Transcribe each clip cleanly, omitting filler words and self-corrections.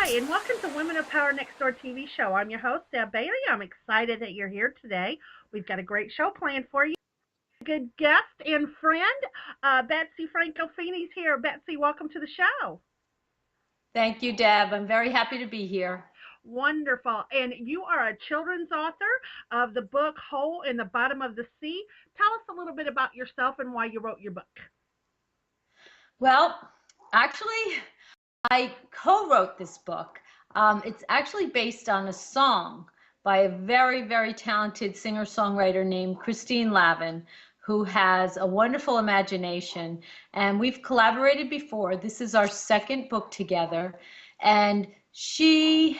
Hi, and welcome to Women of Power Next Door TV show. I'm your host, Deb Bailey. I'm excited that you're here today. We've got a great show planned for you. Good guest and friend, Betsy Franco-Feeney's here. Betsy, welcome to the show. Thank you, Deb. I'm very happy to be here. Wonderful. And you are a children's author of the book Hole in the Bottom of the Sea. Tell us a little bit about yourself and why you wrote your book. Well, actually, I co-wrote this book. It's actually based on a song by a very, very talented singer-songwriter named Christine Lavin, who has a wonderful imagination. And we've collaborated before. This is our second book together. And she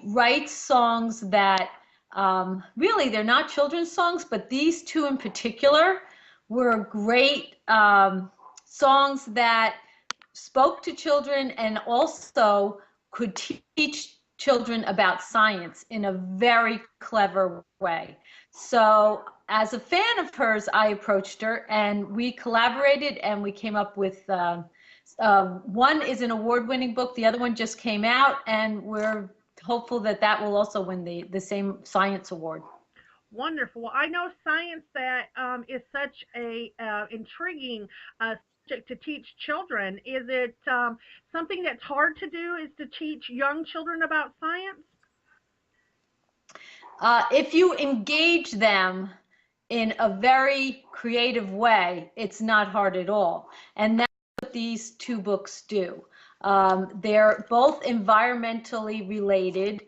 writes songs that really, they're not children's songs, but these two in particular were great songs that spoke to children and also could teach children about science in a very clever way. So as a fan of hers, I approached her and we collaborated and we came up with one is an award-winning book, the other one just came out, and we're hopeful that that will also win the same science award. Wonderful. Well, I know science that is such a intriguing subject to teach children. Is it something that's hard to do? Is to teach young children about science? If you engage them in a very creative way, it's not hard at all. And that's what these two books do. They're both environmentally related.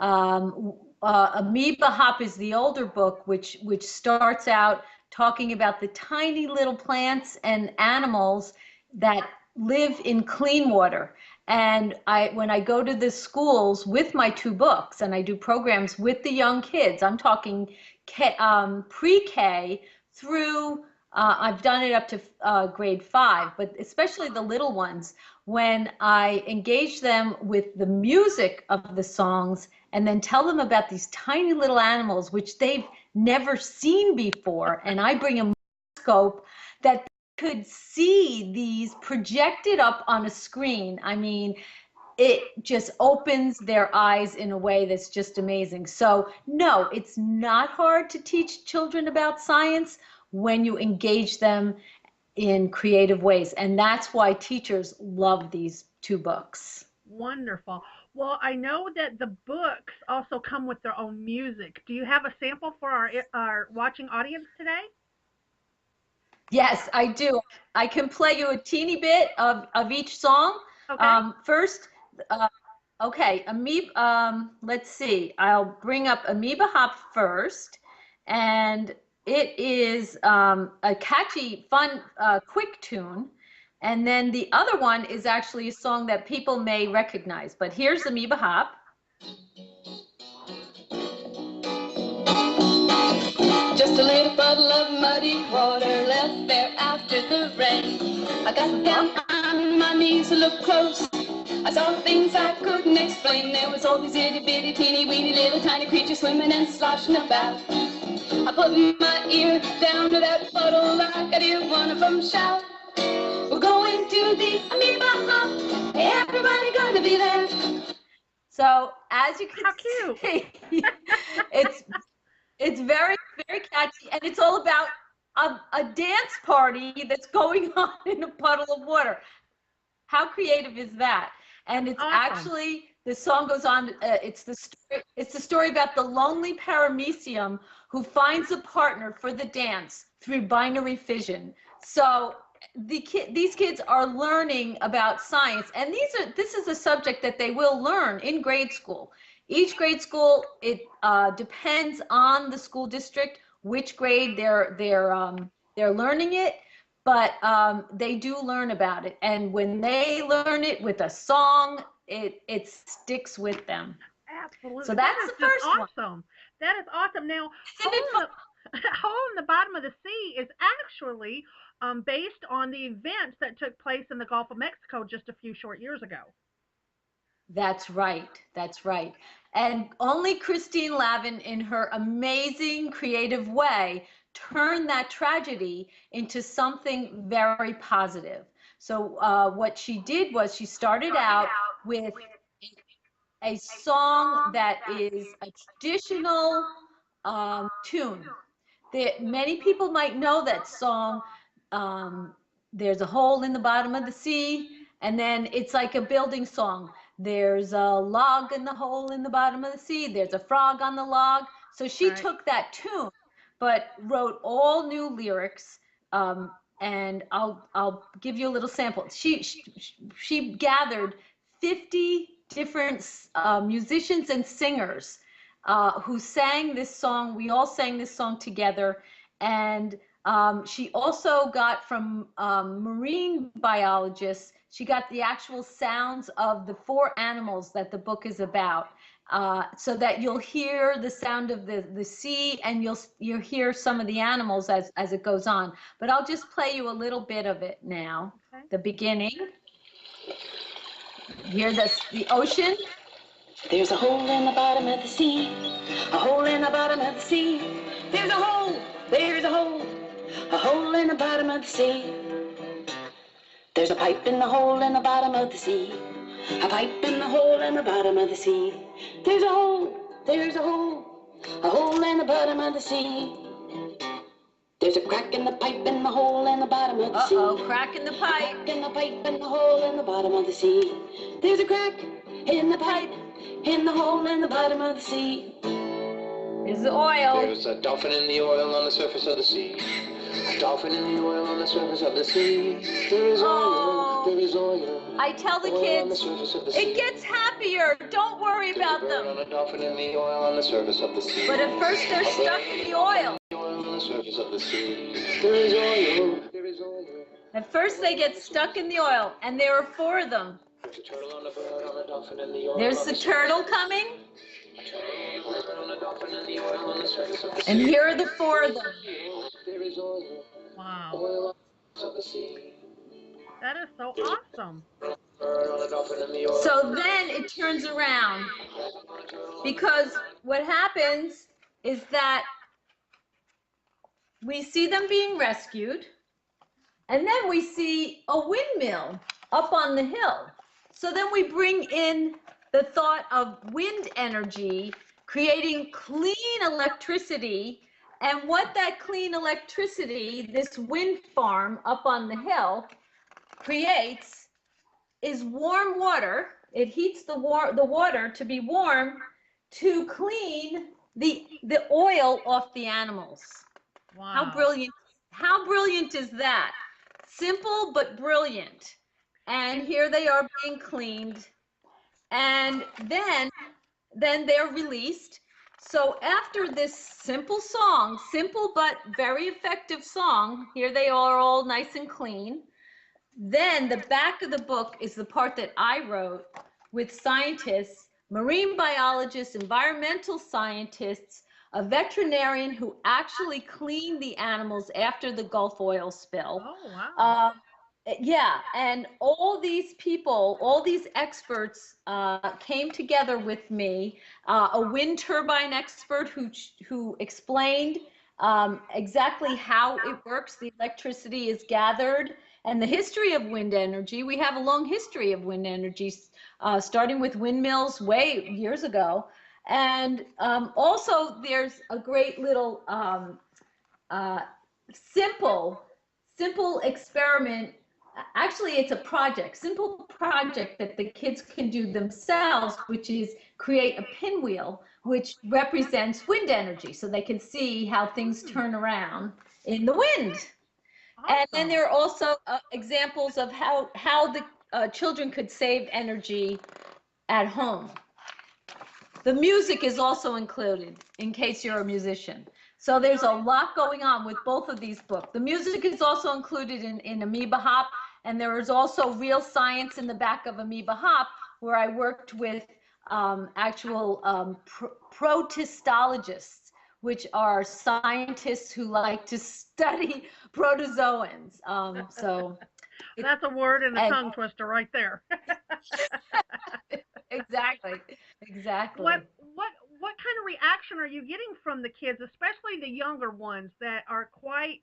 Amoeba Hop is the older book, which starts out talking about the tiny little plants and animals that live in clean water. And when I go to the schools with my two books and I do programs with the young kids, I'm talking pre-K through, I've done it up to grade 5, but especially the little ones, when I engage them with the music of the songs and then tell them about these tiny little animals which they've never seen before, and I bring a microscope that could see these projected up on a screen. I mean, it just opens their eyes in a way that's just amazing. So no, it's not hard to teach children about science when you engage them in creative ways. And that's why teachers love these two books. Wonderful. Well, I know that the books also come with their own music. Do you have a sample for our watching audience today? Yes, I do. I can play you a teeny bit of each song. Okay. First, okay, let's see. I'll bring up Amoeba Hop first, and it is a catchy, fun, quick tune. And then the other one is actually a song that people may recognize. But here's Amoeba Hop. Just a little puddle of muddy water left there after the rain. I got down on my knees to look close. I saw things I couldn't explain. There was all these itty bitty teeny weeny little tiny creatures swimming and sloshing about. I put my ear down to that puddle. I could hear one of them shout, "We're going to the amoeba hop. Hey, everybody gonna be there." So as you can How cute. see, it's very, very catchy, and it's all about a dance party that's going on in a puddle of water. How creative is that? And it's Awesome. actually, the song goes on, it's the story about the lonely paramecium who finds a partner for the dance through binary fission. So these kids are learning about science, and this is a subject that they will learn in grade school. Each grade school, it depends on the school district which grade they're learning it, but they do learn about it. And when they learn it with a song, it sticks with them. Absolutely. So that's the first awesome. one. That is awesome. Now, Isn't it fun? Hole in the Bottom of the Sea is actually based on the events that took place in the Gulf of Mexico just a few short years ago. That's right. That's right. And only Christine Lavin, in her amazing creative way, turned that tragedy into something very positive. So what she did was she started out with a song that is a traditional tune. Many people might know that song. There's a hole in the bottom of the sea, and then it's like a building song. There's a log in the hole in the bottom of the sea. There's a frog on the log. So she took that tune, but wrote all new lyrics. And I'll give you a little sample. She gathered 50 different musicians and singers who sang this song. We all sang this song together. And she also got from marine biologists, she got the actual sounds of the 4 animals that the book is about. So that you'll hear the sound of the sea, and you'll hear some of the animals as it goes on. But I'll just play you a little bit of it now. Okay. The beginning. Hear the ocean. There's a hole in the bottom of the sea, a hole in the bottom of the sea. There's a hole in the bottom of the sea. There's a pipe in the hole in the bottom of the sea, a pipe in the hole in the bottom of the sea. There's a hole in the bottom of the sea. There's a crack in the pipe in the hole in the bottom of the sea. Uh-oh, crack in the pipe. Crack in the pipe in the hole in the bottom of the sea. There's a crack in the pipe in the hole in the bottom of the sea. Here's the oil. There's a dolphin in the oil on the surface of the sea. A dolphin in the oil on the surface of the sea. There is oil, there is oil. I tell the kids, it gets happier. Don't worry about them. On a dolphin in the oil on the surface of the sea. But at first they're stuck in the oil. On the surface of the sea. There is oil, there is oil. At first they get stuck in the oil, and there are 4 of them. There's a turtle on the bird on the dolphin in the oil. There's the turtle coming. And here are the 4 of them. Wow. That is so awesome. So then it turns around, because what happens is that we see them being rescued, and then we see a windmill up on the hill. So then we bring in the thought of wind energy creating clean electricity, and what that clean electricity, this wind farm up on the hill, creates is warm water. It heats the water to be warm to clean the oil off the animals. Wow. How brilliant is that? Simple but brilliant. And here they are being cleaned, and then they're released. So after this simple song, simple but very effective song, here they are all nice and clean. Then the back of the book is the part that I wrote with scientists, marine biologists, environmental scientists, a veterinarian who actually cleaned the animals after the Gulf oil spill. Oh, wow. Yeah, and all these people, all these experts came together with me. A wind turbine expert who explained exactly how it works, the electricity is gathered, and the history of wind energy. We have a long history of wind energy, starting with windmills way years ago. And also there's a great little simple experiment. Actually, it's a simple project that the kids can do themselves, which is create a pinwheel, which represents wind energy, so they can see how things turn around in the wind. Awesome. And then there are also examples of how the children could save energy at home. The music is also included, in case you're a musician. So there's a lot going on with both of these books. The music is also included in Amoeba Hop, and there is also real science in the back of Amoeba Hop, where I worked with actual protistologists, which are scientists who like to study protozoans. So that's a word and a tongue twister right there. Exactly. what kind of reaction are you getting from the kids, especially the younger ones that are quite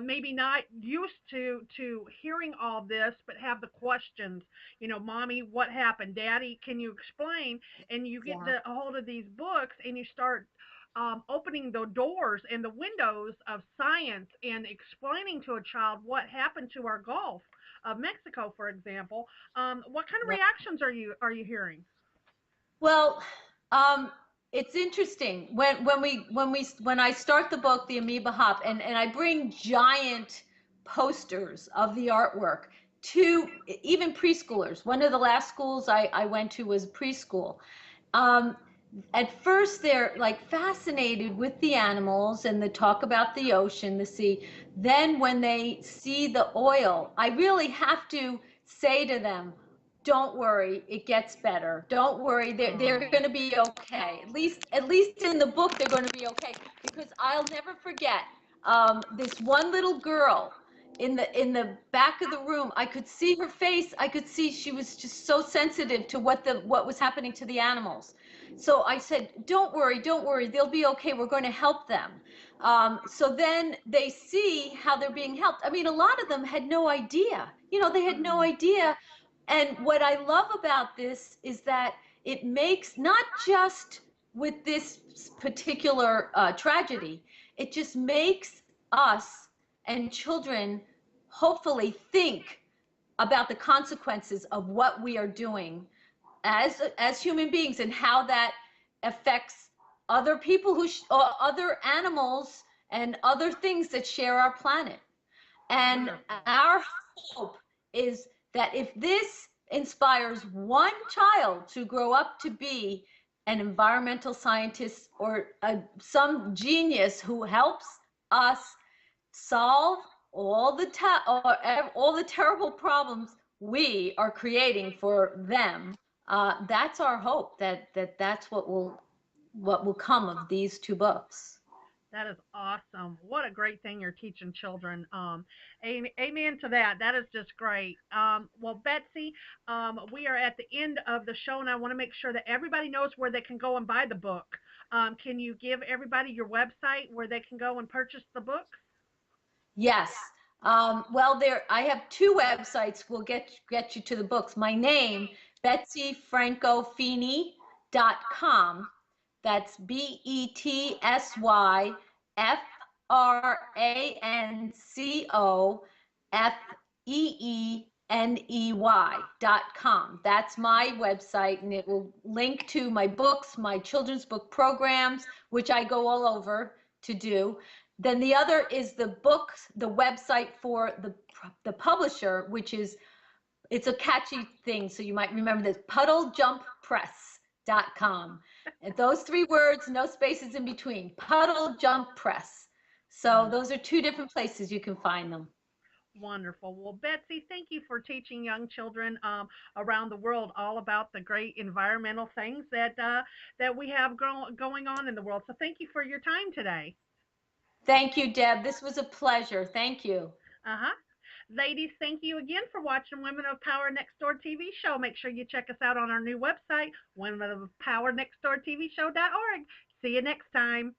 maybe not used to hearing all this, but have the questions? You know, mommy, what happened? Daddy, can you explain? And you get Yeah. a hold of these books and you start opening the doors and the windows of science and explaining to a child what happened to our Gulf of Mexico, for example. What kind of reactions are you hearing? Well, um, it's interesting when I start the book, The Amoeba Hop, and I bring giant posters of the artwork to even preschoolers. One of the last schools I went to was preschool. Um, at first, they're like fascinated with the animals and the talk about the ocean, the sea. Then, when they see the oil, I really have to say to them, don't worry, it gets better. Don't worry, they're Oh, going to be okay. At least in the book, they're going to be okay. Because I'll never forget this one little girl in the back of the room. I could see her face. I could see she was just so sensitive to what was happening to the animals. So I said, don't worry, they'll be okay. We're going to help them. So then they see how they're being helped. I mean, a lot of them had no idea. They had no mm, idea. And what I love about this is that it makes not just with this particular tragedy, it just makes us and children hopefully think about the consequences of what we are doing as human beings and how that affects other people or other animals and other things that share our planet. And wonderful. our hope is that if this inspires one child to grow up to be an environmental scientist or some genius who helps us solve all the terrible problems we are creating for them, that's our hope. That's what will come of these two books. That is awesome. What a great thing you're teaching children. Amen to that. That is just great. Well, Betsy, we are at the end of the show, and I want to make sure that everybody knows where they can go and buy the book. Can you give everybody your website where they can go and purchase the book? Yes. Well, I have two websites. Will get you to the books. My name, BetsyFranco-Feeney.com. That's BetsyFranco-Feeney.com. That's my website, and it will link to my books, my children's book programs, which I go all over to do. Then the other is the website for the publisher, which is, it's a catchy thing, so you might remember this, puddlejumppress.com. And those three words, no spaces in between, Puddle Jump Press. So those are two different places you can find them. Wonderful. Well, Betsy, thank you for teaching young children around the world all about the great environmental things that we have going on in the world. So thank you for your time today. Thank you, Deb. This was a pleasure. Thank you. Uh-huh. Ladies, thank you again for watching Women of Power Next Door TV show. Make sure you check us out on our new website, womenofpowernextdoortvshow.org. See you next time.